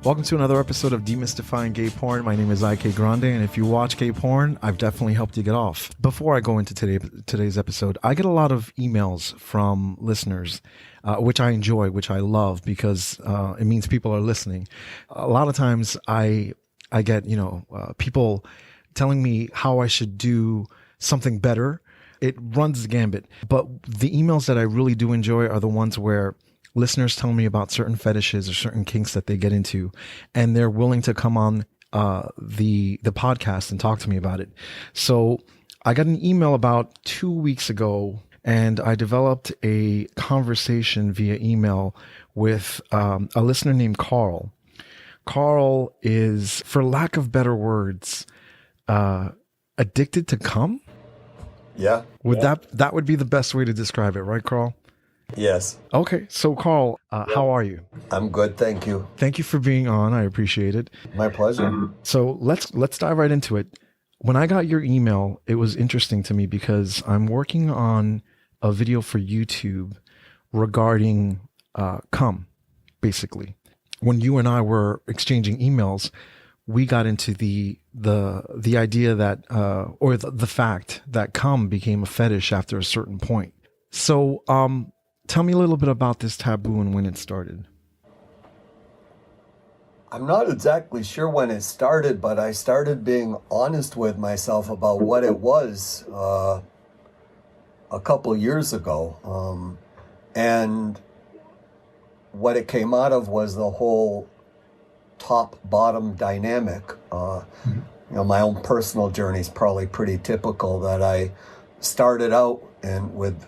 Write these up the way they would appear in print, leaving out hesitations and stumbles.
Welcome to another episode of Demystifying Gay Porn. My name is IK Grande, and if you watch gay porn, I've definitely helped you get off. Before I go into today's episode, I get a lot of emails from listeners, which I enjoy, which I love, because it means people are listening. A lot of times I get, people telling me how I should do something better. It runs the gambit. But the emails that I really do enjoy are the ones where listeners tell me about certain fetishes or certain kinks that they get into, and they're willing to come on the podcast and talk to me about it. So I got an email about 2 weeks ago, and I developed a conversation via email with a listener named Carl. Carl is, for lack of better words, addicted to cum. Yeah. That would be the best way to describe it, right, Carl? Yes. Okay. So, Carl, how are you? I'm good, thank you. Thank you for being on. I appreciate it. My pleasure. So let's dive right into it. When I got your email, it was interesting to me because I'm working on a video for YouTube regarding cum, basically. When you and I were exchanging emails, we got into the idea that or the fact that cum became a fetish after a certain point. So tell me a little bit about this taboo and when it started. I'm not exactly sure when it started, but I started being honest with myself about what it was a couple years ago. And what it came out of was the whole top-bottom dynamic. My own personal journey is probably pretty typical, that I started out with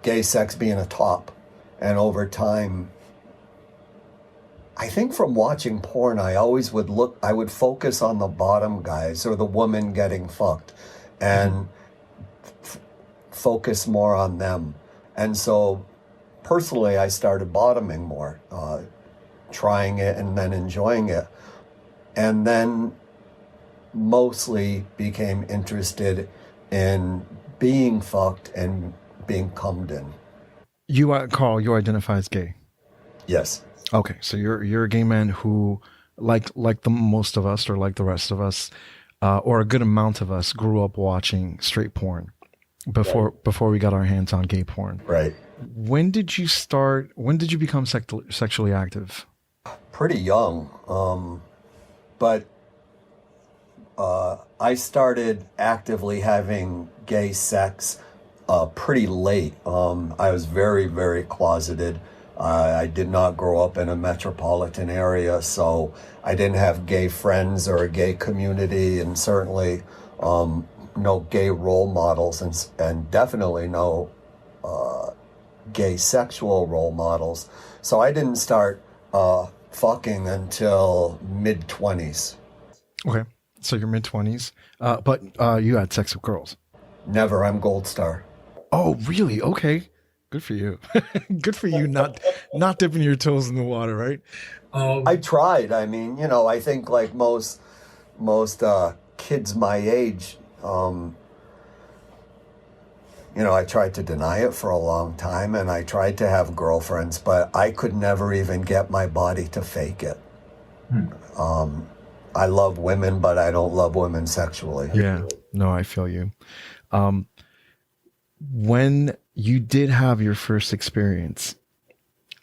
gay sex being a top, and over time, I think from watching porn, I would focus on the bottom guys or the woman getting fucked, and focus more on them. And so personally, I started bottoming more, trying it and then enjoying it, and then mostly became interested in being fucked and being cummed in. Carl, you identify as gay. Yes. Okay, so you're a gay man who, like the most of us, or like the rest of us, or a good amount of us, grew up watching straight porn before we got our hands on gay porn. Right. When did you become sexually active? Pretty young, but I started actively having gay sex pretty late. I was very, very closeted. I did not grow up in a metropolitan area, so I didn't have gay friends or a gay community, and certainly no gay role models, and definitely no gay sexual role models. So I didn't start fucking until mid-20s. Okay, so you're mid-20s, but you had sex with girls? Never. I'm Gold Star. Oh, really? Okay. Good for you. Good for you, not dipping your toes in the water, right? I tried. I mean, I think like most kids my age, I tried to deny it for a long time, and I tried to have girlfriends, but I could never even get my body to fake it. I love women, but I don't love women sexually. Yeah. No, I feel you. When you did have your first experience,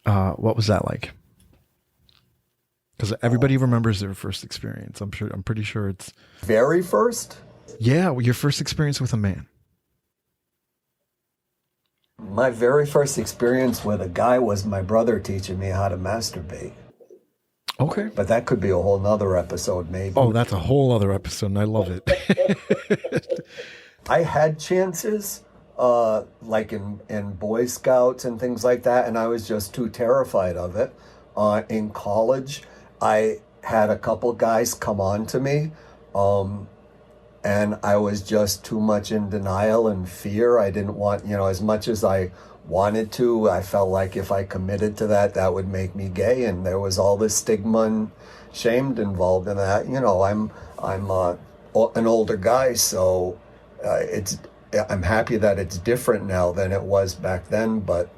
what was that like? Because everybody remembers their first experience. I'm pretty sure it's very first. Yeah, your first experience with a man. My very first experience with a guy was my brother teaching me how to masturbate. Okay. But that could be a whole nother episode, maybe. Oh, that's a whole other episode, and I love it. I had chances, like in Boy Scouts and things like that, and I was just too terrified of it. In college, I had a couple guys come on to me, and I was just too much in denial and fear. I didn't want, as much as I wanted to, I felt like if I committed to that would make me gay, and there was all this stigma and shame involved in that. I'm an older guy, so I'm happy that it's different now than it was back then, but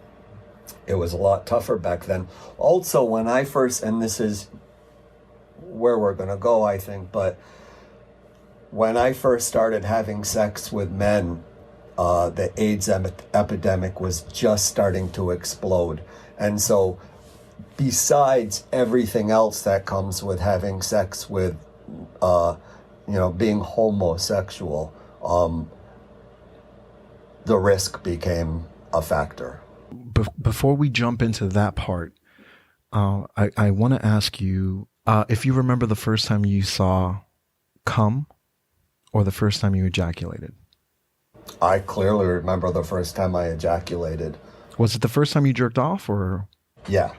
it was a lot tougher back then. Also, when I first, and this is where we're going to go, I think. But when I first started having sex with men, the AIDS epidemic was just starting to explode. And so besides everything else that comes with having sex with, being homosexual, the risk became a factor. Before we jump into that part, I want to ask you if you remember the first time you saw cum or the first time you ejaculated. I clearly remember the first time I ejaculated. Was it the first time you jerked off or? Yeah.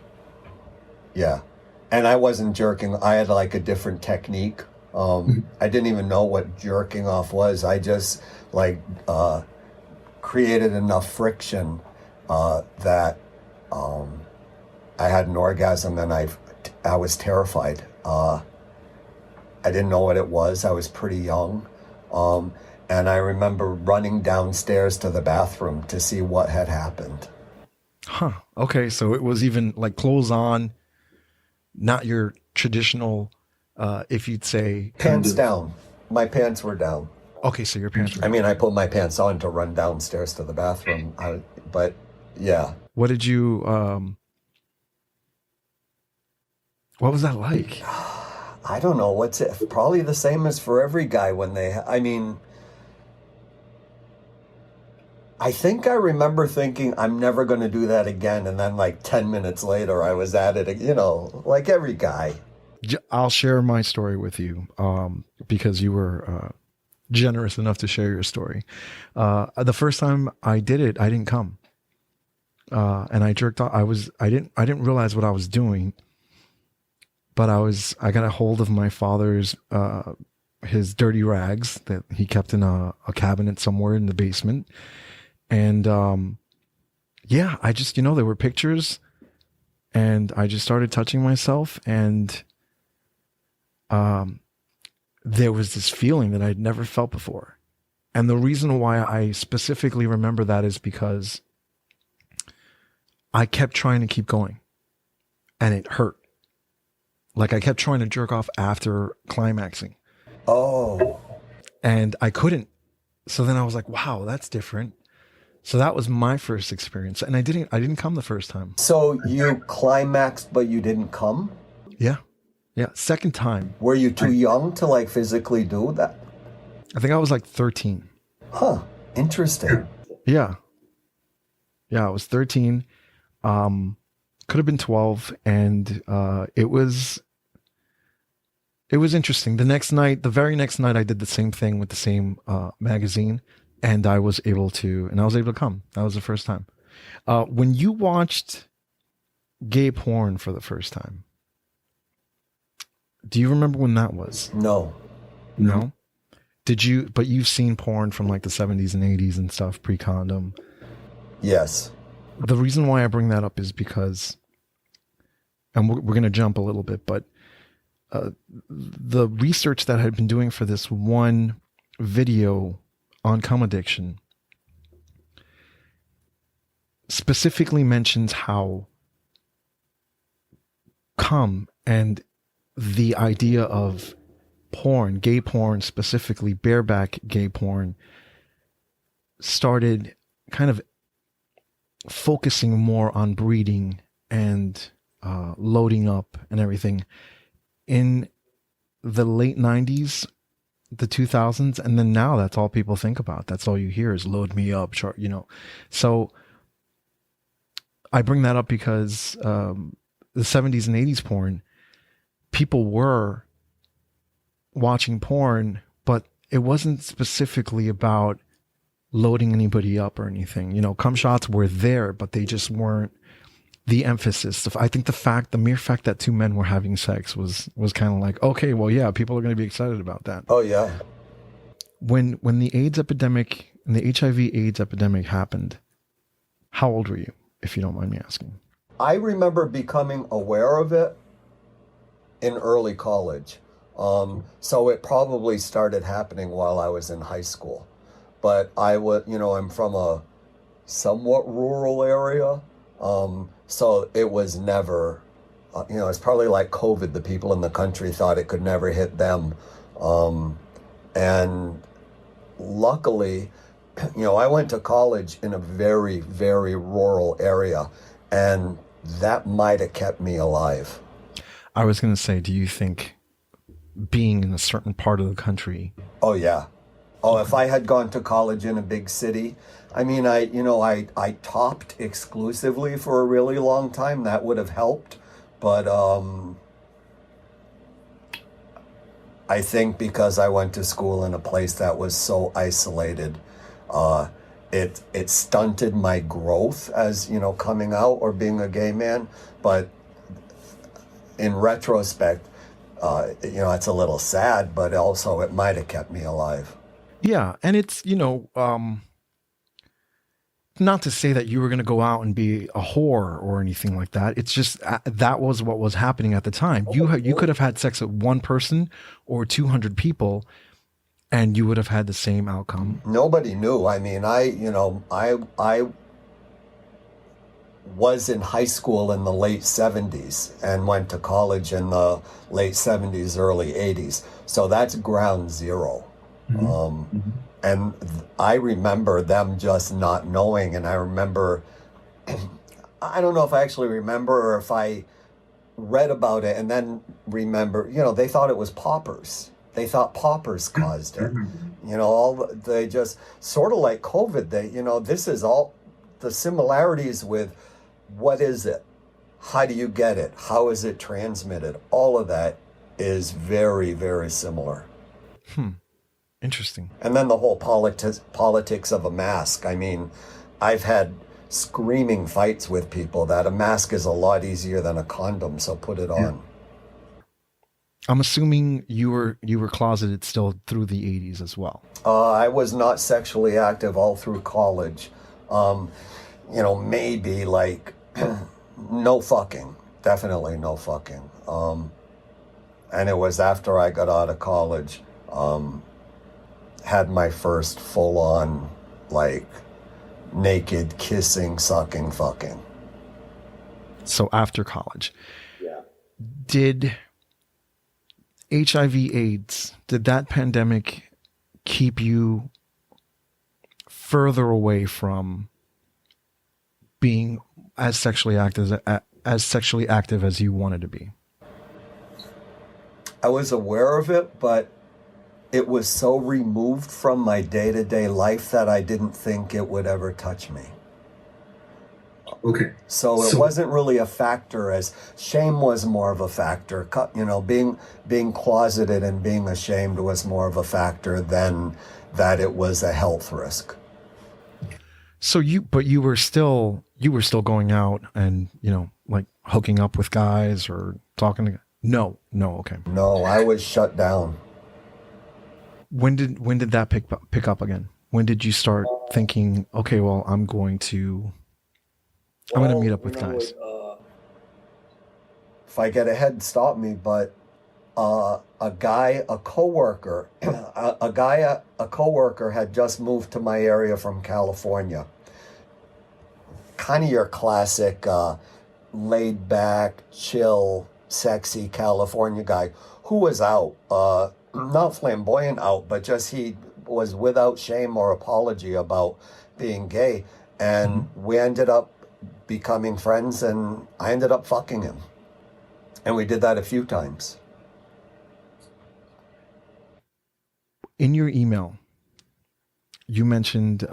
And I wasn't jerking. I had like a different technique. I didn't even know what jerking off was. I just created enough friction that I had an orgasm, and I was terrified. I didn't know what it was. I was pretty young. And I remember running downstairs to the bathroom to see what had happened. Huh. Okay. So it was even like clothes on, not your traditional, if you'd say. Pants down. My pants were down. Okay. So your pants were down. I mean, I put my pants on to run downstairs to the bathroom. But yeah. What did you, what was that like? I don't know. What's it? Probably the same as for every guy when I think I remember thinking, I'm never going to do that again. And then like 10 minutes later, I was at it, like every guy. I'll share my story with you because you were generous enough to share your story. The first time I did it, I didn't come. And I jerked off. I didn't realize what I was doing, but I got a hold of my father's, his dirty rags that he kept in a cabinet somewhere in the basement. And, I just, there were pictures, and I just started touching myself, and, there was this feeling that I'd never felt before. And the reason why I specifically remember that is because I kept trying to keep going, and it hurt. Like I kept trying to jerk off after climaxing. Oh. And I couldn't. So then I was like, wow, that's different. So that was my first experience. And I didn't come the first time. So you climaxed, but you didn't come? Yeah. Yeah. Second time. Were you too young to like physically do that? I think I was like 13. Huh. Interesting. Yeah. Yeah. I was 13. Could have been 12. And, it was interesting. The very next night, I did the same thing with the same, magazine. And I was able to come. That was the first time. When you watched gay porn for the first time, do you remember when that was? No. No? But you've seen porn from like the 70s and 80s and stuff, pre-condom. Yes. The reason why I bring that up is because, and we're going to jump a little bit, but the research that I had been doing for this one video on cum addiction specifically mentions how cum and the idea of porn, gay porn, specifically bareback gay porn, started kind of focusing more on breeding and loading up and everything in the late 90s, the 2000s, and then now that's all people think about. That's all you hear is load me up, So I bring that up because the 70s and 80s porn, people were watching porn, but it wasn't specifically about loading anybody up or anything. Cum shots were there, but they just weren't the emphasis. I think the mere fact that two men were having sex was kind of like, okay, well, yeah, people are going to be excited about that. Oh yeah. When the AIDS epidemic and the HIV/AIDS epidemic happened, how old were you, if you don't mind me asking? I remember becoming aware of it in early college. So it probably started happening while I was in high school. But I'm from a somewhat rural area. So it was never it's probably like COVID. The people in the country thought it could never hit them. And luckily, I went to college in a very, very rural area, and that might have kept me alive. I was going to say, do you think being in a certain part of the country? Oh, yeah. Oh, if I had gone to college in a big city, I mean, I topped exclusively for a really long time. That would have helped. But I think because I went to school in a place that was so isolated, it stunted my growth as, coming out or being a gay man. But in retrospect, it's a little sad, but also it might have kept me alive. Yeah. And it's, not to say that you were going to go out and be a whore or anything like that. It's just that was what was happening at the time. You could have had sex with one person or 200 people, and you would have had the same outcome. Nobody knew. I mean, I was in high school in the late 70s and went to college in the late 70s, early 80s. So that's ground zero. And I remember them just not knowing. And I remember, I don't know if I actually remember or if I read about it and then remember, they thought it was poppers. They thought poppers caused it. They just sort of like COVID. This is all the similarities with what is it? How do you get it? How is it transmitted? All of that is very, very similar. Interesting. And then the whole politics of a mask. I mean, I've had screaming fights with people that a mask is a lot easier than a condom, so put it on. I'm assuming you were closeted still through the 80s as well. I was not sexually active all through college. Maybe like no fucking. Definitely no fucking. And it was after I got out of college, had my first full-on, like, naked, kissing, sucking, fucking. So after college. Yeah. Did HIV/AIDS, did that pandemic keep you further away from being as sexually active as you wanted to be? I was aware of it, but it was so removed from my day-to-day life that I didn't think it would ever touch me. Okay. So it wasn't really a factor, as shame was more of a factor. Being closeted and being ashamed was more of a factor than that it was a health risk. So you were still going out and, like hooking up with guys or talking to. No, okay. No, I was shut down. When did that pick up again? When did you start thinking, okay, well, I'm going to meet up with guys? If I get ahead, stop me. But a coworker had just moved to my area from California. Kind of your classic laid back, chill, sexy California guy who was out. Not flamboyant out, but just he was without shame or apology about being gay. And we ended up becoming friends, and I ended up fucking him. And we did that a few times. In your email, you mentioned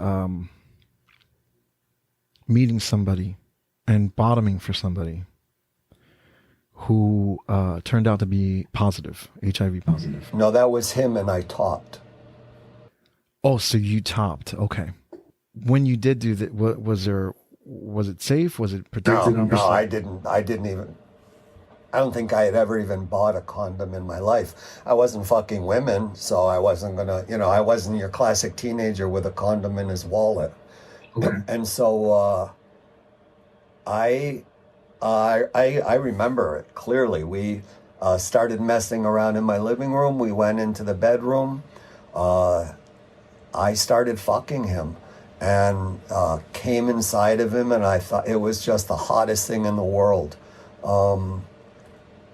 meeting somebody and bottoming for somebody who turned out to be positive, HIV positive. No, that was him, and I topped. Oh, so you topped. Okay. When you did do that, was it safe? Was it protected? No, I didn't even. I don't think I had ever even bought a condom in my life. I wasn't fucking women, so I wasn't gonna, I wasn't your classic teenager with a condom in his wallet. Okay. And so I remember it clearly. We started messing around in my living room. We went into the bedroom. I started fucking him and came inside of him, and I thought it was just the hottest thing in the world.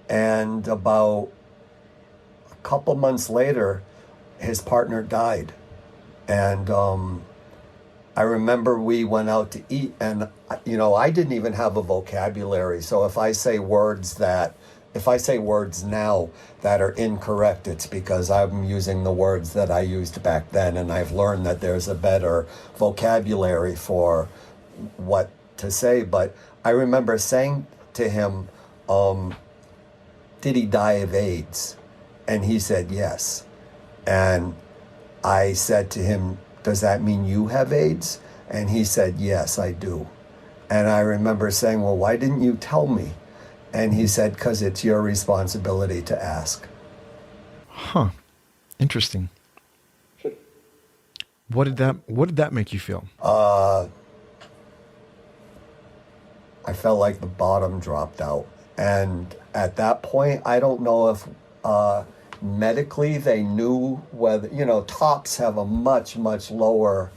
And about a couple months later, his partner died. And I remember we went out to eat, and I didn't even have a vocabulary. So if I say words now that are incorrect, it's because I'm using the words that I used back then, and I've learned that there's a better vocabulary for what to say. But I remember saying to him, did he die of AIDS? And he said yes. And I said to him, does that mean you have AIDS? And he said, yes, I do. And I remember saying, well, why didn't you tell me? And he said, because it's your responsibility to ask. Huh. Interesting. What did that make you feel? I felt like the bottom dropped out. And at that point, I don't know if medically they knew whether, tops have a much, much lower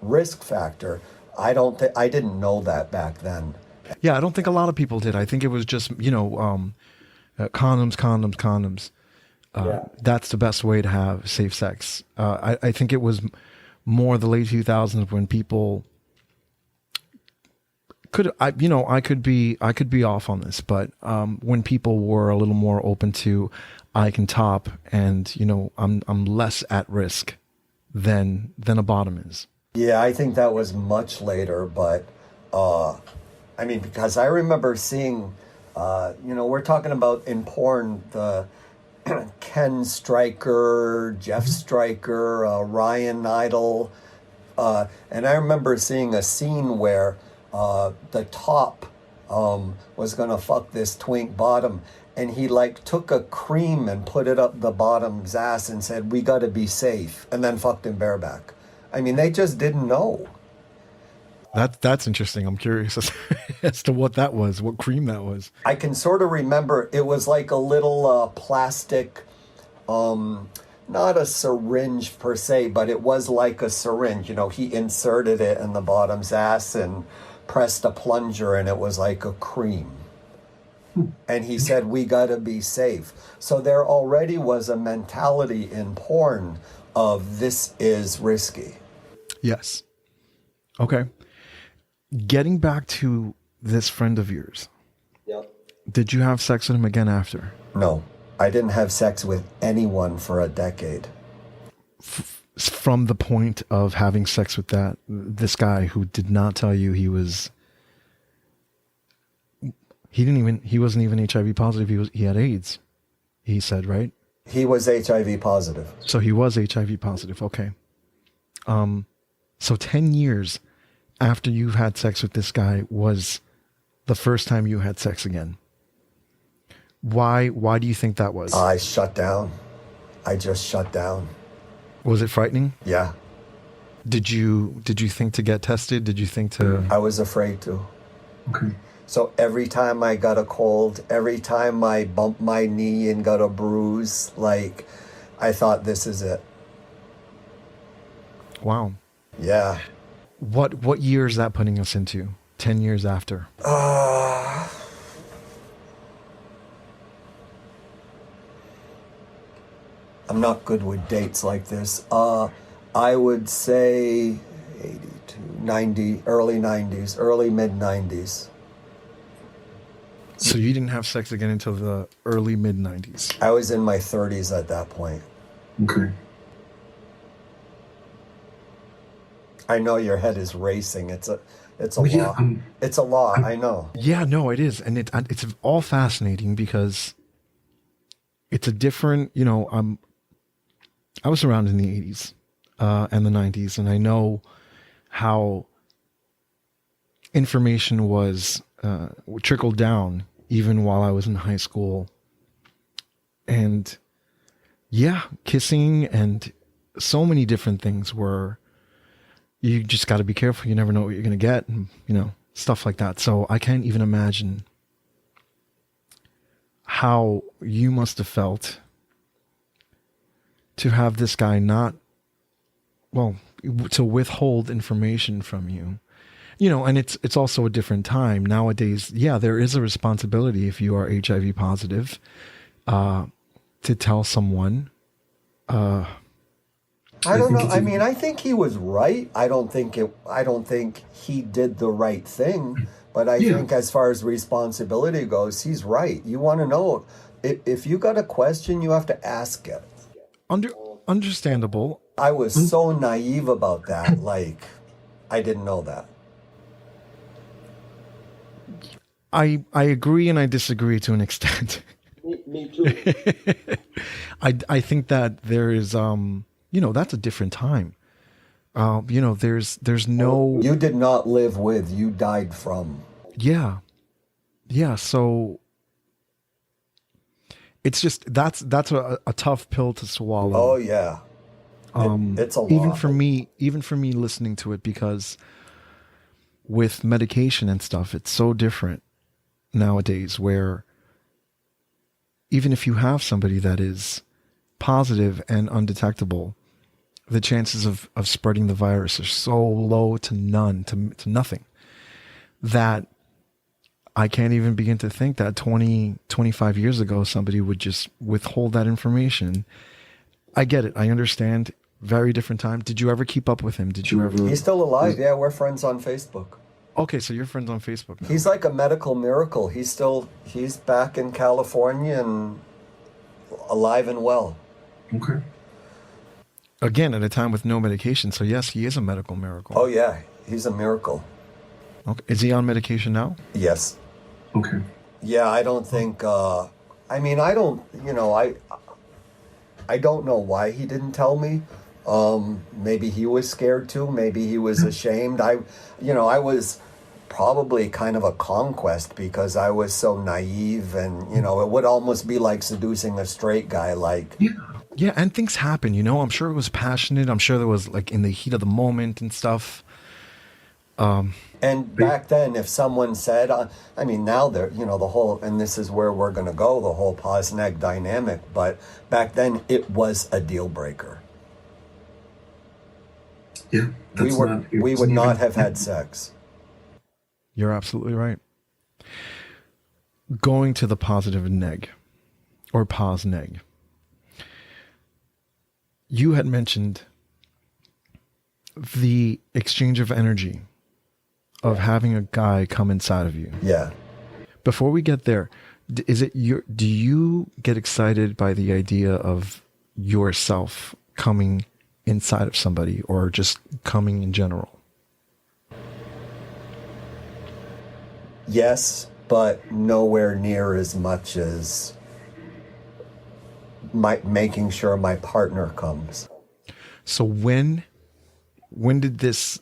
risk factor. I didn't know that back then. Yeah, I don't think a lot of people did. I think it was just, condoms. That's the best way to have safe sex. I think it was more the late 2000s when people I could be off on this, but when people were a little more open to, I can top, and I'm less at risk than a bottom is. Yeah, I think that was much later, but because I remember seeing, we're talking about in porn, the Ken Stryker, Jeff Stryker, Ryan Idle, and I remember seeing a scene where the top was gonna fuck this twink bottom, and he took a cream and put it up the bottom's ass and said, we gotta be safe, and then fucked him bareback. They just didn't know. That's interesting. I'm curious as to what that was, what cream that was. I can sort of remember it was like a little plastic, not a syringe per se, but it was like a syringe. He inserted it in the bottom's ass and pressed a plunger, and it was like a cream. And he said, we gotta be safe. So there already was a mentality in porn of this is risky. Yes. Okay. Getting back to this friend of yours. Yep. Did you have sex with him again after? No, I didn't have sex with anyone for a decade. From the point of having sex with this guy who did not tell you he wasn't even HIV positive. He had AIDS. He said, right? He was HIV positive. So he was HIV positive. Okay. So 10 years after you had sex with this guy was the first time you had sex again. Why do you think that was? I shut down. I just shut down. Was it frightening? Yeah. Did you think to get tested? Did you think to? I was afraid to. Okay. So every time I got a cold, every time I bumped my knee and got a bruise, I thought, this is it. Wow. Yeah. What year is that putting us into? 10 years after? I'm not good with dates like this. I would say 82, 90, early 90s, early mid 90s. So you didn't have sex again until the early mid 90s? I was in my 30s at that point. Okay. I know your head is racing. It's a law. It's a law. I know. Yeah, no, it is, and it's all fascinating because it's a different. I was around in the 80s and the 90s, and I know how information was trickled down even while I was in high school, and yeah, kissing and so many different things were. You just got to be careful. You never know what you're going to get, and stuff like that. So I can't even imagine how you must have felt to have this guy to withhold information from you. And it's also a different time nowadays. Yeah, there is a responsibility if you are HIV positive, to tell someone. I don't think know. it's I mean, I think he was right. I don't think he did the right thing, but I Yeah. think as far as responsibility goes, he's right. You want to know if you got a question, you have to ask it. under Understandable. I was so naive about that. Like, I didn't know that. I agree and I disagree to an extent. Me too. I think that there is that's a different time. There's no. You did not live with, you died from. Yeah. Yeah, so it's just that's a tough pill to swallow. Oh yeah. It's a lot. Even for me listening to it, because with medication and stuff, it's so different nowadays, where even if you have somebody that is positive and undetectable, the chances of spreading the virus are so low to none, to nothing, that I can't even begin to think that 25 years ago, somebody would just withhold that information. I get it. I understand. Very different time. Did you ever keep up with him? Did you ever? He's still alive. Yeah, we're friends on Facebook. Okay, so you're friends on Facebook now. He's like a medical miracle. He's back in California and alive and well. Okay. Again, at a time with no medication. So yes, he is a medical miracle. Oh yeah, he's a miracle. Okay. Is he on medication now? Yes. Okay. Yeah, I don't think. I mean, I don't. I don't know why he didn't tell me. Maybe he was scared too. Maybe he was ashamed. I was probably kind of a conquest because I was so naive, and it would almost be like seducing a straight guy. Like, Yeah, and things happen. I'm sure it was passionate. I'm sure there was like in the heat of the moment and stuff. and back then, if someone said, I mean, now they're, the whole, and this is where we're going to go, the whole pos neg dynamic. But back then, it was a deal breaker. Yeah. We would not have had sex. You're absolutely right. Going to the positive neg, or pos neg. You had mentioned the exchange of energy of having a guy come inside of you. Yeah. Before we get there, do you get excited by the idea of yourself coming inside of somebody, or just coming in general? Yes, but nowhere near as much as making sure my partner comes. So when did this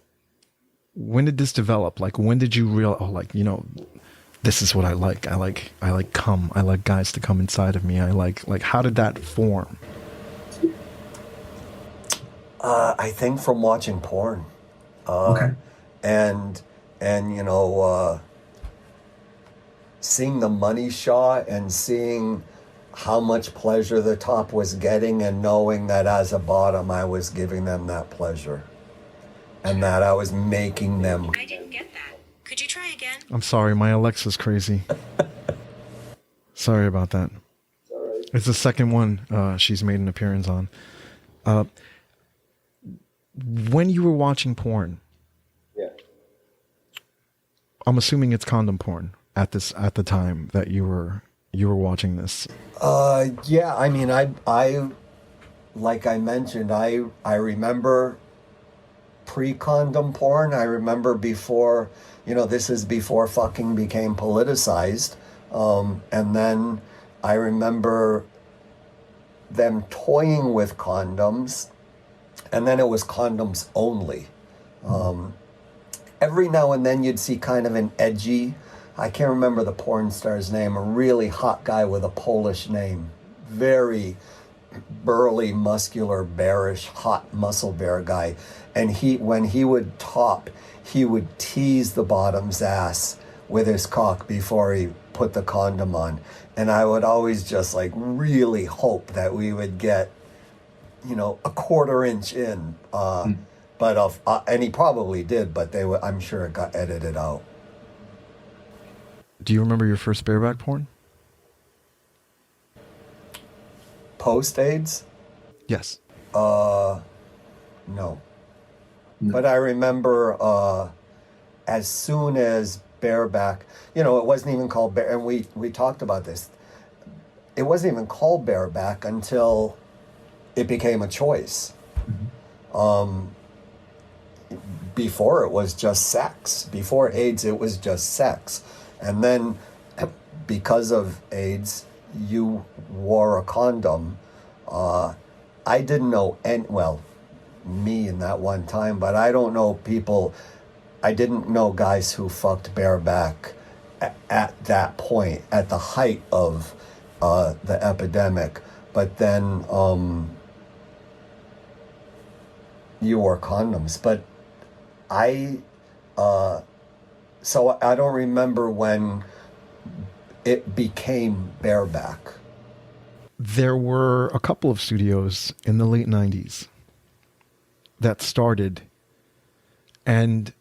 develop? Like, when did you realize, this is what I like. I like cum. I like guys to come inside of me. I like how did that form? I think from watching porn. Okay. And seeing the money shot and seeing how much pleasure the top was getting, and knowing that as a bottom I was giving them that pleasure, and that I was making them. I didn't get that. Could you try again? I'm sorry, my Alexa's crazy. Sorry about that. It's the second one she's made an appearance on. When you were watching porn, Yeah. I'm assuming it's condom porn at the time that you were watching this. Yeah, I mean, I like I mentioned, I remember pre-condom porn. I remember before, this is before fucking became politicized. And then I remember them toying with condoms, and then it was condoms only. Every now and then you'd see kind of an edgy, I can't remember the porn star's name, a really hot guy with a Polish name, very burly, muscular, bearish, hot muscle bear guy. And when he would top, he would tease the bottom's ass with his cock before he put the condom on. And I would always just really hope that we would get, a quarter inch in. But but and he probably did, but I'm sure it got edited out. Do you remember your first bareback porn? Post AIDS? Yes. No. No. But I remember as soon as bareback, it wasn't even called bare, and we talked about this. It wasn't even called bareback until it became a choice. Before it was just sex. Before AIDS, it was just sex. And then because of AIDS, you wore a condom. I didn't know me in that one time, but I don't know people. I didn't know guys who fucked bareback at that point, at the height of the epidemic. But then you wore condoms. But so I don't remember when it became bareback. There were a couple of studios in the late 90s that started, and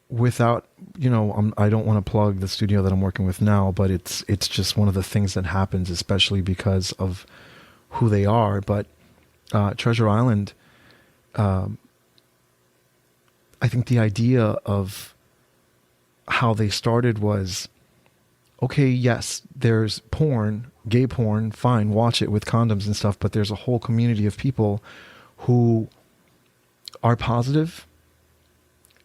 without, I don't want to plug the studio that I'm working with now, but it's just one of the things that happens, especially because of who they are. But Treasure Island, I think the idea of how they started was, okay, yes, there's porn, gay porn, fine, watch it with condoms and stuff, but there's a whole community of people who are positive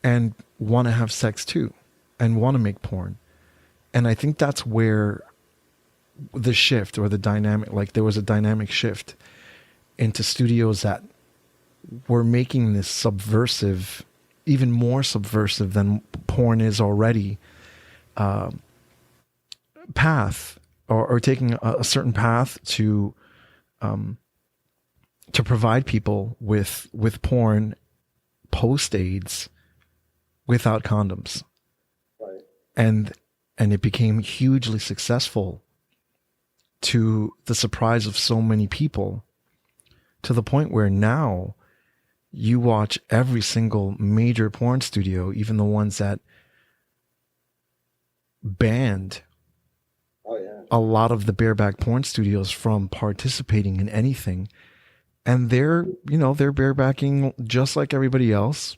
and want to have sex too and want to make porn. And I think that's where the shift, or the dynamic, like there was a dynamic shift into studios that were making this subversive, even more subversive than porn is already, path, or taking a certain path to provide people with porn post AIDS without condoms. Right. And it became hugely successful, to the surprise of so many people, to the point where now you watch every single major porn studio, even the ones that banned a lot of the bareback porn studios from participating in anything. And they're barebacking just like everybody else,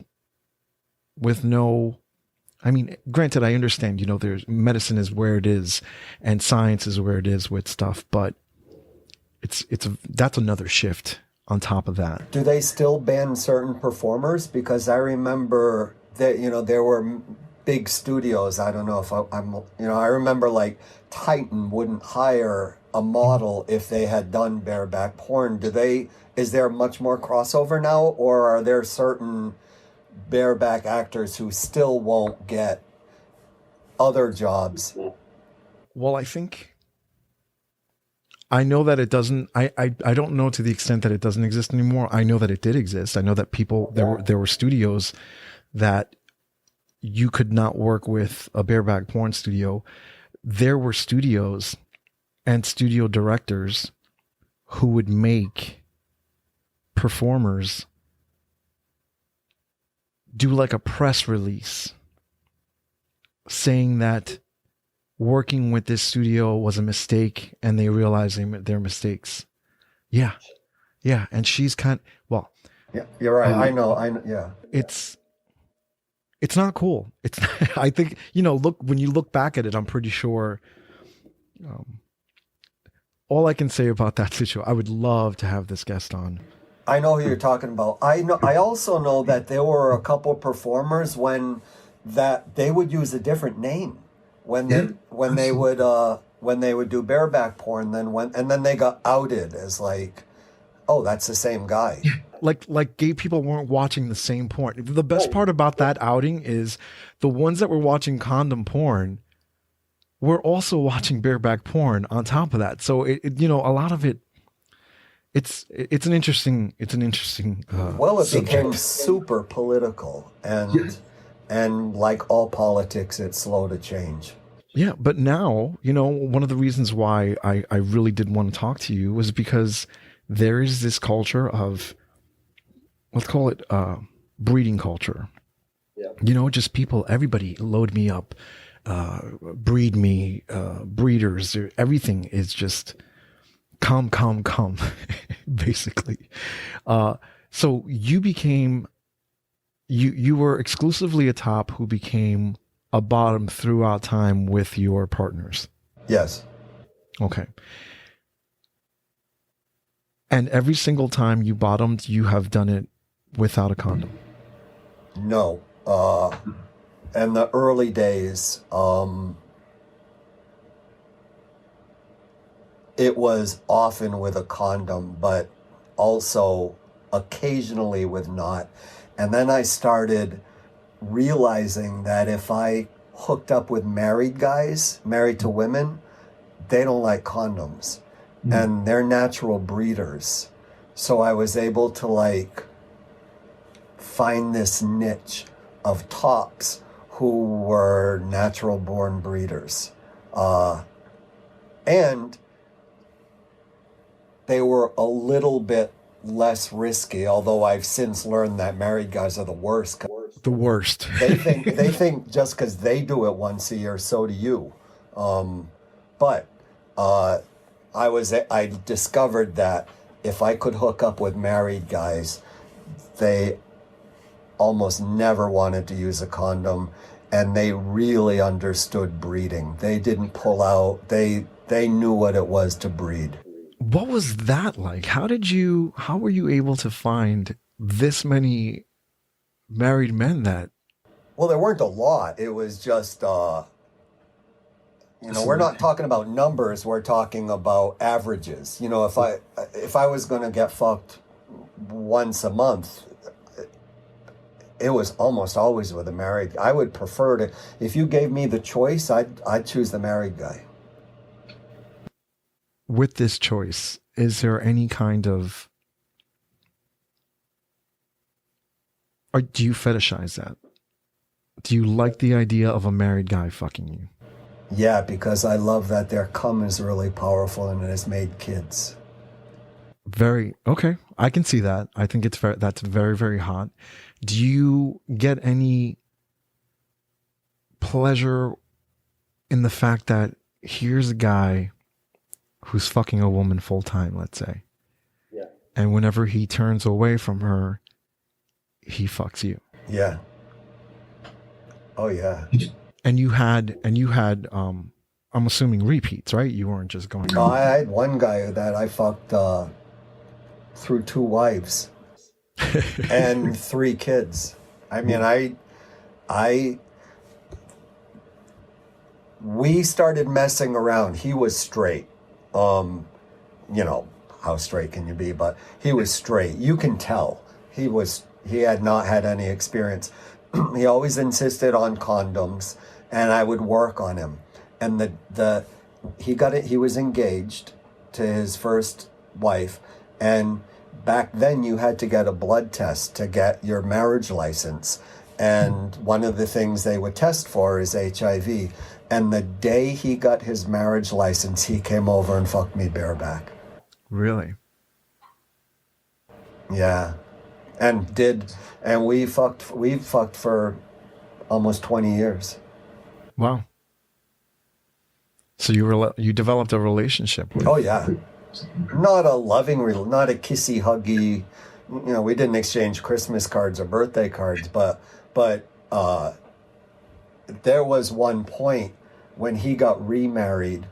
with no, I mean, granted, I understand, there's medicine is where it is and science is where it is with stuff, but that's another shift on top of that. Do they still ban certain performers? Because I remember that, there were big studios. I don't know if I remember like Titan wouldn't hire a model if they had done bareback porn. Is there much more crossover now, or are there certain bareback actors who still won't get other jobs? Well, I know that it doesn't, I don't know to the extent that it doesn't exist anymore. I know that it did exist. I know that there were studios that you could not work with a bareback porn studio. There were studios and studio directors who would make performers do like a press release saying that working with this studio was a mistake and they realized their mistakes. Yeah. And she's Yeah, you're right. I know. Yeah. It's not cool. I think, when you look back at it, I'm pretty sure, all I can say about that situation, I would love to have this guest on. I know who you're talking about. I also know that there were a couple performers that they would use a different name when they would do bareback porn. Then they got outed as like, oh, that's the same guy. Yeah. Like gay people weren't watching the same porn. The best part about that outing is the ones that were watching condom porn were also watching bareback porn on top of that. So a lot of it, it's an interesting it subject. Became super political, and like all politics, it's slow to change. Yeah, but now, one of the reasons why I really did want to talk to you was because there is this culture of let's call it breeding culture. Yeah. You know, just people, everybody load me up, breed me, breeders, everything is just come, basically. So you were exclusively a top who became a bottom throughout time with your partners. Yes. Okay. And every single time you bottomed, you have done it without a condom. No. In the early days, it was often with a condom, but also occasionally with not. And then I started realizing that if I hooked up with married guys, married to women, they don't like condoms. And they're natural breeders. So I was able to like find this niche of tops who were natural born breeders. And they were a little bit less risky, although I've since learned that married guys are the worst. The worst. They think just because they do it once a year, so do you. But I discovered that if I could hook up with married guys, they almost never wanted to use a condom, and they really understood breeding. They didn't pull out. They knew what it was to breed. What was that like? How were you able to find this many married men that? Well, there weren't a lot. It was just, we're not talking about numbers. We're talking about averages. You know, if I was going to get fucked once a month, it was almost always with a married. I would prefer to. If you gave me the choice, I'd choose the married guy. With this choice, is there any kind of, or do you fetishize that? Do you like the idea of a married guy fucking you? Yeah, because I love that their cum is really powerful and it has made kids. Very okay. I can see that. I think that's very, very hot. Do you get any pleasure in the fact that here's a guy who's fucking a woman full time, let's say. Yeah. And whenever he turns away from her, he fucks you. Yeah. Oh yeah. And you had I'm assuming repeats, right? You weren't just going. Oh, I had one guy that I fucked through 2 wives and 3 kids. I mean, we started messing around. He was straight. How straight can you be? But he was straight. You can tell. He had not had any experience. He always insisted on condoms, and I would work on him. And he was engaged to his first wife, and back then you had to get a blood test to get your marriage license. And one of the things they would test for is HIV. And the day he got his marriage license, he came over and fucked me bareback. Really? Yeah. And we fucked for almost 20 years. Wow. So you developed a relationship with. Oh yeah. Not a loving, not a kissy, huggy, we didn't exchange Christmas cards or birthday cards, but there was one point when he got remarried,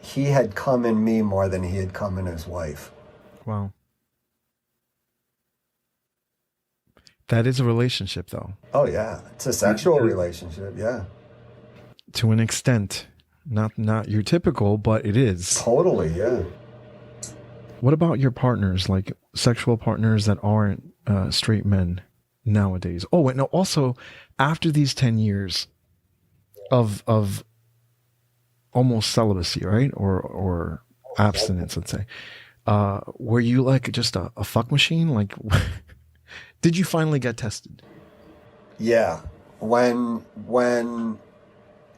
he had come in me more than he had come in his wife. Wow. That is a relationship, though. Oh, yeah. It's a sexual relationship, yeah. To an extent. Not your typical, but it is. Totally, yeah. What about your partners, like sexual partners that aren't straight men nowadays? Oh, wait, no, also, after these 10 years of almost celibacy, right? Or abstinence, let's say. Were you like just a fuck machine? Like, did you finally get tested? Yeah. When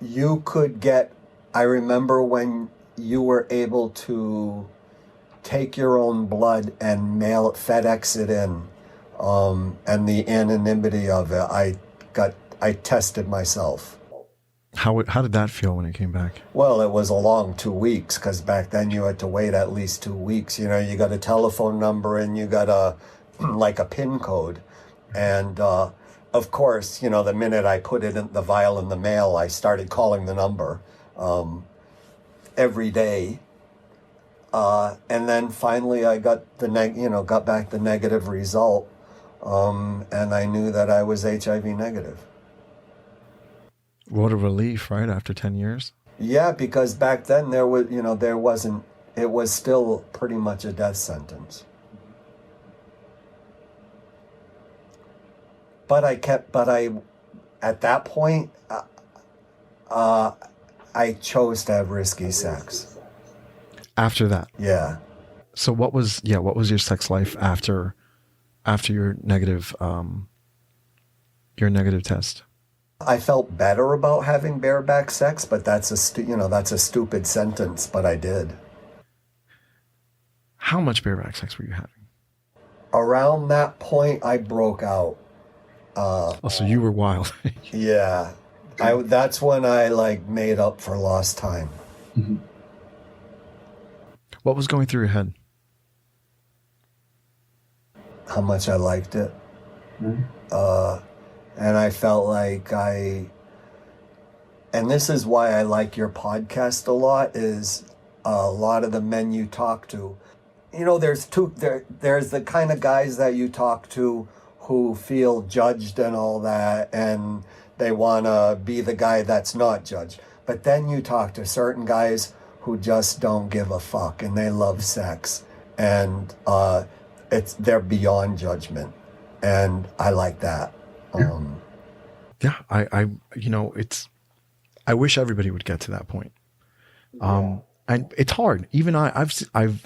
you could get, I remember when you were able to take your own blood and mail it, FedEx it in. And the anonymity of it, I tested myself. How did that feel when it came back? Well, it was a long 2 weeks, because back then you had to wait at least 2 weeks. You know, you got a telephone number and you got a like a PIN code. And of course, you know, the minute I put it in the vial in the mail, I started calling the number every day. And then finally I got got back the negative result. And I knew that I was HIV negative. What a relief, right? After 10 years? Yeah, because back then it was still pretty much a death sentence. But at that point, I chose to have risky sex. After that? Yeah. So what was your sex life after your negative test? I felt better about having bareback sex, but that's a stupid sentence, but I did. How much bareback sex were you having? Around that point, I broke out. So you were wild. Yeah. That's when I made up for lost time. Mm-hmm. What was going through your head? How much I liked it. Mm-hmm. And I felt like and this is why I like your podcast a lot, is a lot of the men you talk to, you know, there's the kind of guys that you talk to who feel judged and all that, and they want to be the guy that's not judged. But then you talk to certain guys who just don't give a fuck, and they love sex, and they're beyond judgment, and I like that. Yeah, I wish everybody would get to that point. And it's hard. Even I've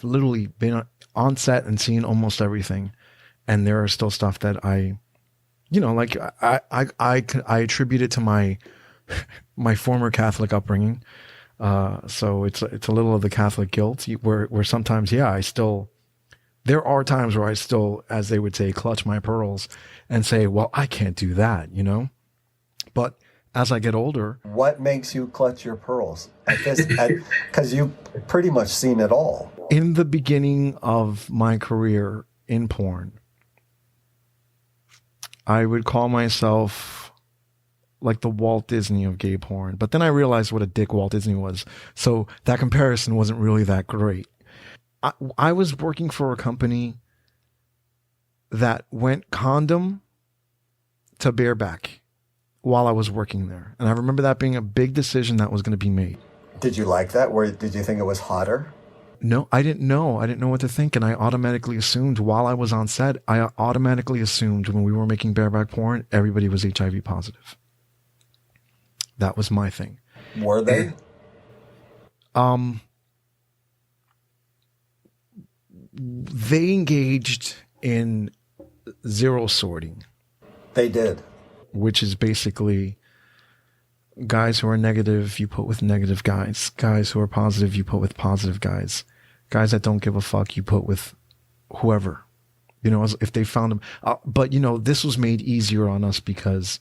literally been on set and seen almost everything, and there are still stuff that I attribute it to my former Catholic upbringing. So it's a little of the Catholic guilt where sometimes, there are times where I still, as they would say, clutch my pearls and say, well, I can't do that, you know? But as I get older... What makes you clutch your pearls? Because you've pretty much seen it all. In the beginning of my career in porn, I would call myself like the Walt Disney of gay porn. But then I realized what a dick Walt Disney was. So that comparison wasn't really that great. I was working for a company that went condom to bareback while I was working there. And I remember that being a big decision that was going to be made. Did you like that? Did you think it was hotter? No, I didn't know. I didn't know what to think. And I automatically assumed while I was on set, when we were making bareback porn, everybody was HIV positive. That was my thing. Were they? They engaged in zero sorting. They did. Which is basically guys who are negative, you put with negative guys. Guys who are positive, you put with positive guys. Guys that don't give a fuck, you put with whoever. You know, if they found them. But, you know, this was made easier on us because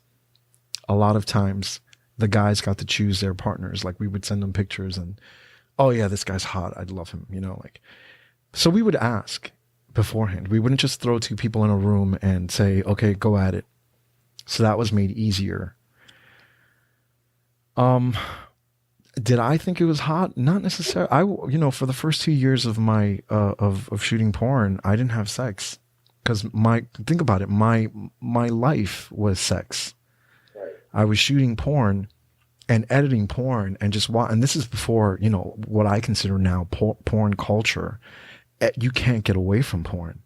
a lot of times the guys got to choose their partners. Like, we would send them pictures and, oh yeah, this guy's hot, I'd love him, you know, like. So we would ask beforehand. We wouldn't just throw two people in a room and say, okay, go at it. So that was made easier. Did I think it was hot? Not necessarily. For the first 2 years of my of shooting porn, I didn't have sex because think about it, my life was sex. Right. I was shooting porn and editing porn and and this is before, what I consider now porn culture. You can't get away from porn.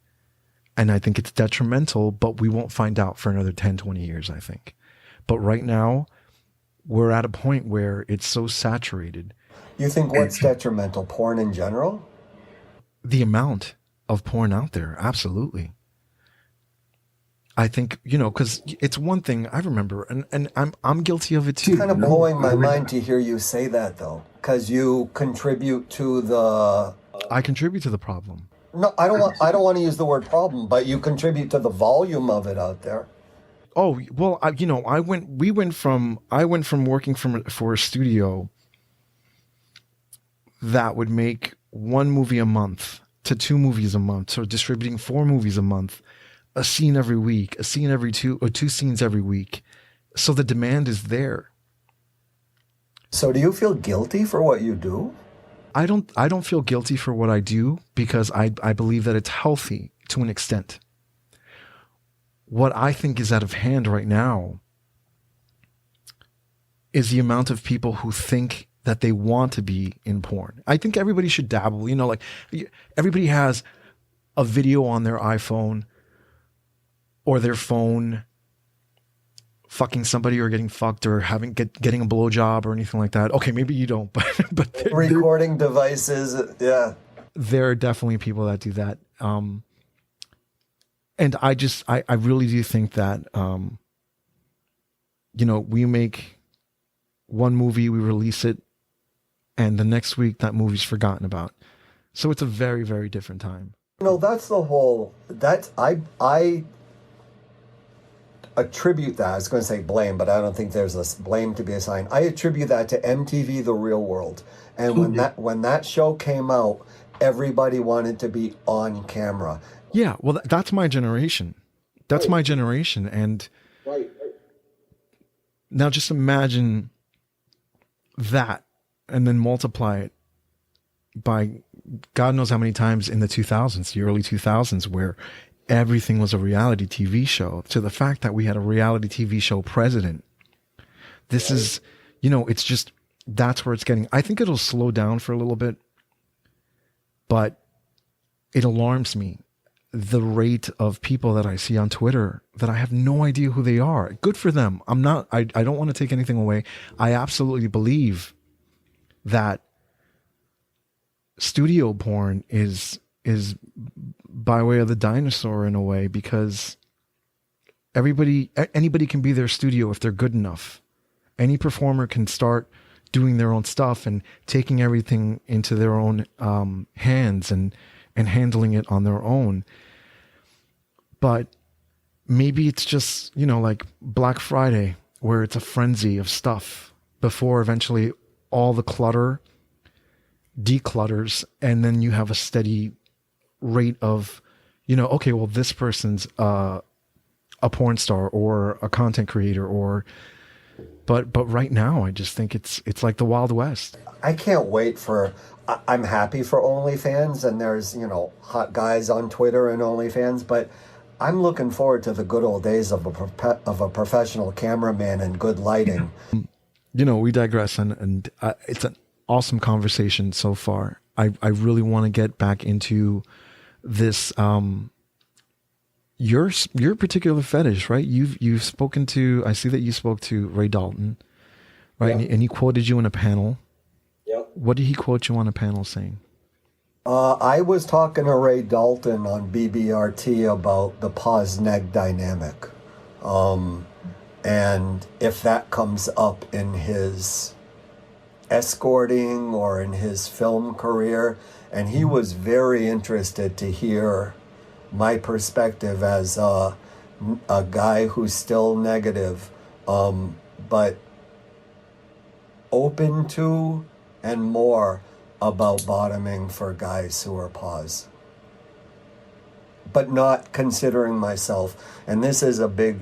And I think it's detrimental, but we won't find out for another 10, 20 years, I think. But right now, we're at a point where it's so saturated. You think what's detrimental? Porn in general? The amount of porn out there, absolutely. I think, because it's one thing I remember, and I'm guilty of it too. It's kind of blowing my mind to hear you say that, though, because you contribute to the I contribute to the problem. No, I don't want to use the word problem, but you contribute to the volume of it out there. Oh, well, I went from working for a studio that would make one movie a month to two movies a month, so distributing four movies a month, a scene every week, a scene every two scenes every week. So the demand is there. So do you feel guilty for what you do? I don't feel guilty for what I do because I believe that it's healthy to an extent. What I think is out of hand right now is the amount of people who think that they want to be in porn. I think everybody should dabble, like everybody has a video on their iPhone or their phone fucking somebody or getting fucked or getting a blowjob or anything like that. Okay, maybe you don't, but Recording devices, yeah. There are definitely people that do that. And I really do think that, we make one movie, we release it, and the next week that movie's forgotten about. So it's a very, very different time. I attribute that. I was going to say blame, but I don't think there's a blame to be assigned. I attribute that to MTV The Real World. And when that show came out, everybody wanted to be on camera. Yeah, well, that's my generation. That's my generation. And now just imagine that and then multiply it by God knows how many times in the 2000s, the early 2000s, where everything was a reality TV show, to the fact that we had a reality TV show president. This is, it's just, that's where it's getting. I think it'll slow down for a little bit, but it alarms me, the rate of people that I see on Twitter that I have no idea who they are. Good for them. I don't want to take anything away. I absolutely believe that studio porn is by way of the dinosaur in a way, because anybody can be their studio if they're good enough. Any performer can start doing their own stuff and taking everything into their own hands and handling it on their own. But maybe it's just, like Black Friday, where it's a frenzy of stuff before eventually all the clutter declutters, and then you have a steady rate of, okay, well, this person's a porn star or a content creator, but right now I just think it's like the Wild West. I can't wait I'm happy for OnlyFans, and there's, hot guys on Twitter and OnlyFans, but I'm looking forward to the good old days of a professional cameraman and good lighting. We digress, and it's an awesome conversation so far. I really want to get back into this, your particular fetish, right? You've spoken to, I see that you spoke to Ray Dalton, right? Yeah. And he quoted you in a panel. Yep. What did he quote you on a panel saying? I was talking to Ray Dalton on BBRT about the pause-neg dynamic. And if that comes up in his escorting or in his film career, and he was very interested to hear my perspective as a guy who's still negative, but open to and more about bottoming for guys who are pause, but not considering myself, and this is a big,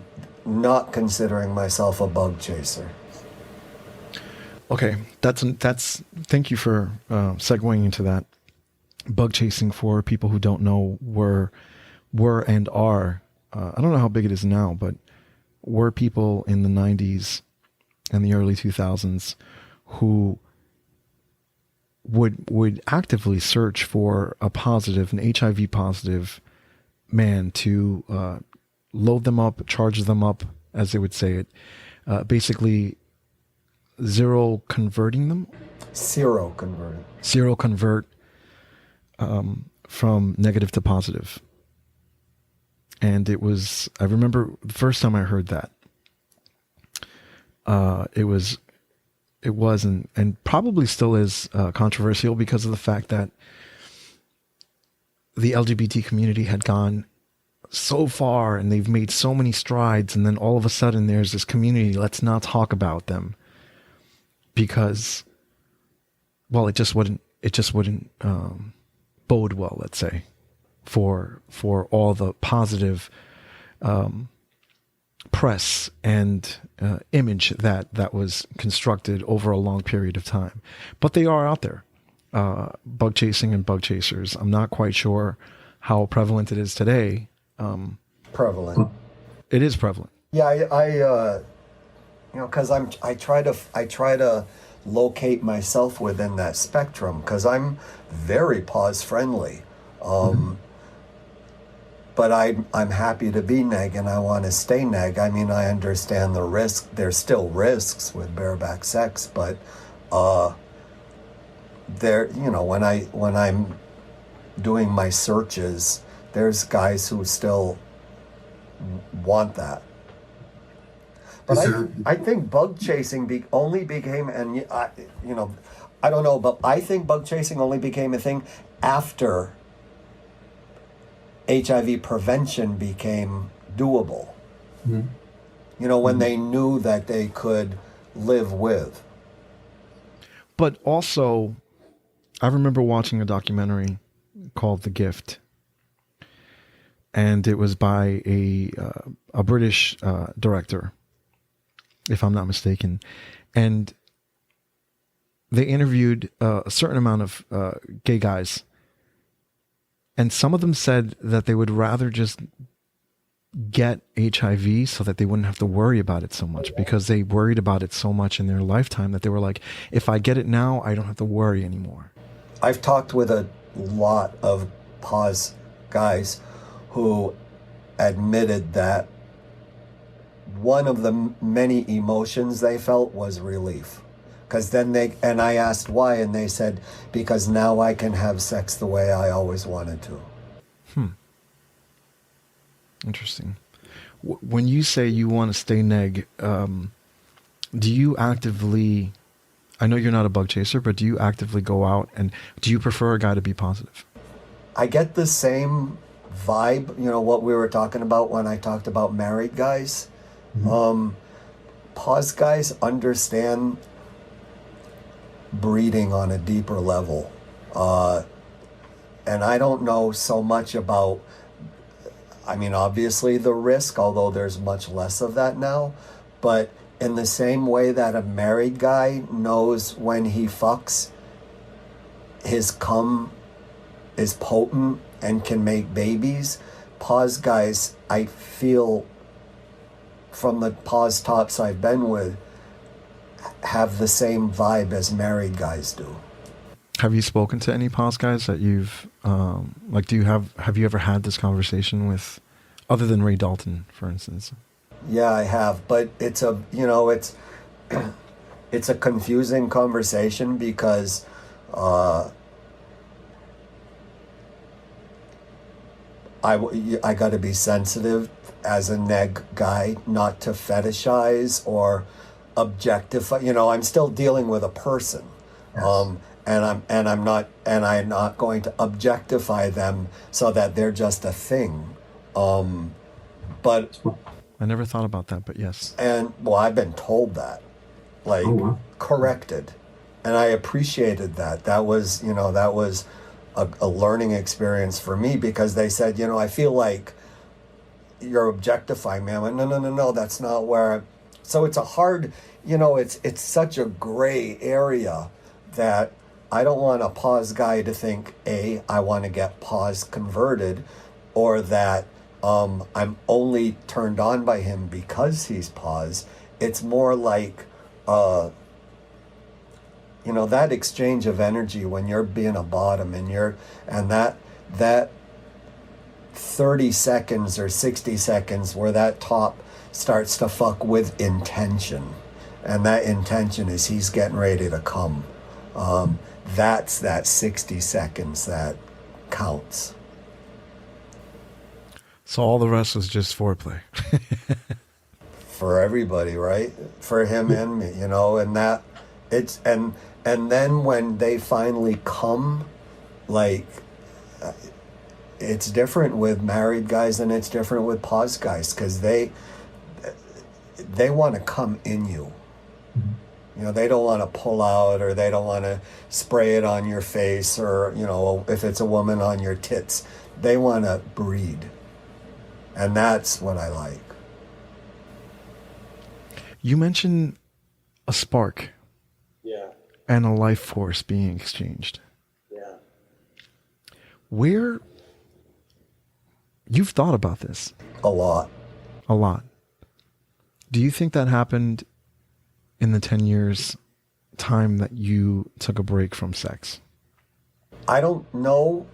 not considering myself a bug chaser. Okay, that's thank you for segueing into that. Bug chasing, for people who don't know, were and are, I don't know how big it is now, but were people in the 90s and the early 2000s who would actively search for an HIV positive man to load them up, charge them up, as they would say it, basically zero convert from negative to positive. And it was, I remember the first time I heard that, it was and probably still is controversial, because of the fact that the LGBT community had gone so far and they've made so many strides, and then all of a sudden there's this community, let's not talk about them because, well, it just wouldn't bode well, let's say, for all the positive press and image that was constructed over a long period of time. But they are out there, bug chasing and bug chasers. I'm not quite sure how prevalent it is today. Prevalent. It is prevalent. Yeah, I because I try to locate myself within that spectrum because I'm very pause friendly. But I'm happy to be neg and I want to stay neg. I mean, I understand the risk. There's still risks with bareback sex, but there, when I'm doing my searches, there's guys who still want that. But I think bug chasing only became, and I don't know, but I think bug chasing only became a thing after HIV prevention became doable. Mm-hmm. When they knew that they could live with. But also, I remember watching a documentary called The Gift. And it was by a British director, if I'm not mistaken. And they interviewed a certain amount of gay guys. And some of them said that they would rather just get HIV so that they wouldn't have to worry about it so much, because they worried about it so much in their lifetime that they were like, if I get it now, I don't have to worry anymore. I've talked with a lot of pause guys who admitted that one of the many emotions they felt was relief. Because then I asked why, and they said, because now I can have sex the way I always wanted to. Interesting. When you say you want to stay neg, do you actively, I know you're not a bug chaser, but do you actively go out, and do you prefer a guy to be positive? I get the same vibe, what we were talking about when I talked about married guys. Mm-hmm. Pause guys understand breeding on a deeper level. And I don't know so much about, obviously the risk, although there's much less of that now, but in the same way that a married guy knows when he fucks, his cum is potent and can make babies, pause guys, I feel from the pause tops I've been with, have the same vibe as married guys do. Have you spoken to any pause guys that you've have you ever had this conversation with, other than Ray Dalton, for instance? Yeah, I have, but it's a it's a confusing conversation because I got to be sensitive as a neg guy not to fetishize or objectify. I'm still dealing with a person. Yes. And I'm not going to objectify them so that they're just a thing. But I never thought about that, but yes. And I've been told that, corrected, and I appreciated that. That was a learning experience for me, because they said, I feel like you're objectifying me. I went, no, that's not where. So it's a hard, it's such a gray area that I don't want a pause guy to think, A, I want to get pause converted, or that I'm only turned on by him because he's pause. It's more like, that exchange of energy when you're being a bottom and that 30 seconds or 60 seconds where that top starts to fuck with intention. And that intention is he's getting ready to come. That's that 60 seconds that counts. So all the rest was just foreplay. For everybody, right? For him and me, and that it's, and then when they finally come, it's different with married guys and it's different with pause guys, because they want to come in you. You know, they don't want to pull out, or they don't want to spray it on your face, or, you know, if it's a woman, on your tits. They want to breed. And that's what I like. You mentioned a spark. Yeah. And a life force being exchanged. Yeah. Where, you've thought about this? A lot. A lot. Do you think that happened in the 10 years time that you took a break from sex? I don't know.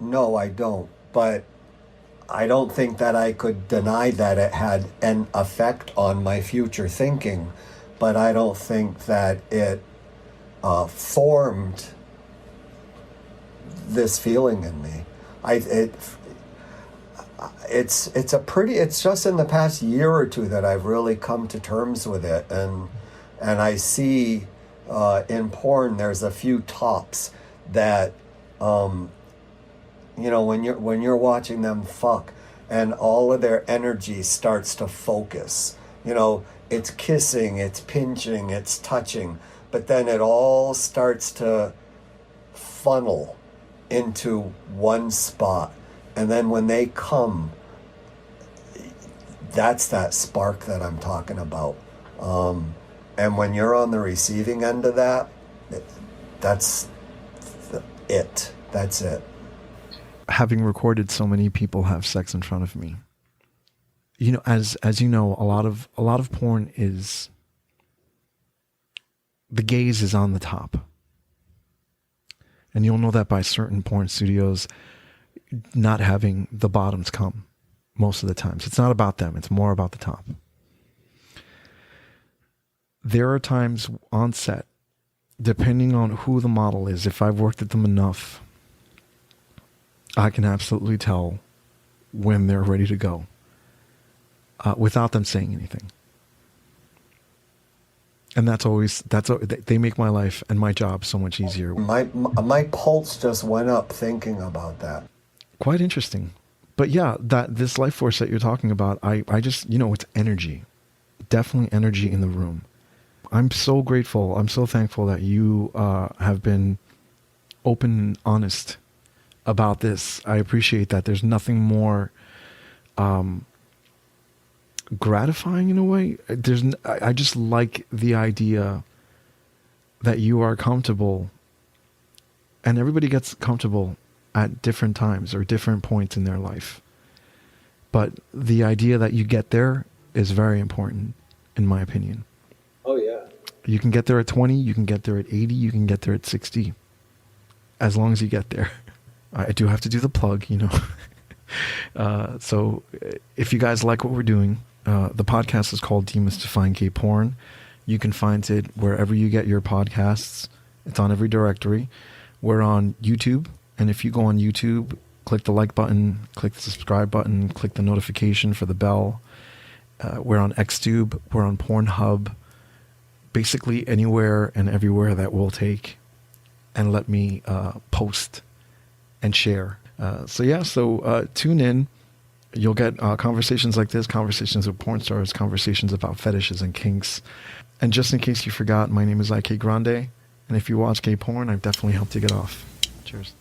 No, I don't. But I don't think that I could deny that it had an effect on my future thinking. But I don't think that it formed this feeling in me. It's just in the past year or two that I've really come to terms with it, and I see in porn there's a few tops that you know, when you're watching them fuck, and all of their energy starts to focus. You know, it's kissing, it's pinching, it's touching, but then it all starts to funnel into one spot. And then when they come, that's that spark that I'm talking about. And when you're on the receiving end of that, that's it. That's it. Having recorded so many people have sex in front of me, you know, as you know, a lot of porn is, the gaze is on the top. And you'll know that by certain porn studios not having the bottoms come most of the times. It's not about them. It's more about the top. There are times on set, depending on who the model is, if I've worked with them enough, I can absolutely tell when they're ready to go without them saying anything. And they make my life and my job so much easier. My pulse just went up thinking about that. Quite interesting. But yeah, this life force that you're talking about, I just, you know, it's energy. Definitely energy in the room. I'm so grateful. I'm so thankful that you have been open and honest about this. I appreciate that. There's nothing more gratifying in a way. I just like the idea that you are comfortable, and everybody gets comfortable at different times or different points in their life. But the idea that you get there is very important, in my opinion. Oh, yeah. You can get there at 20, you can get there at 80, you can get there at 60, as long as you get there. I do have to do the plug, you know. So if you guys like what we're doing, the podcast is called Demystifying Gay Porn. You can find it wherever you get your podcasts. It's on every directory. We're on YouTube. And if you go on YouTube, click the like button, click the subscribe button, click the notification for the bell. We're on Xtube. We're on Pornhub. Basically anywhere and everywhere that will take and let me post and share. So tune in. You'll get conversations like this, conversations with porn stars, conversations about fetishes and kinks. And just in case you forgot, my name is IK Grande. And if you watch gay porn, I've definitely helped you get off. Cheers.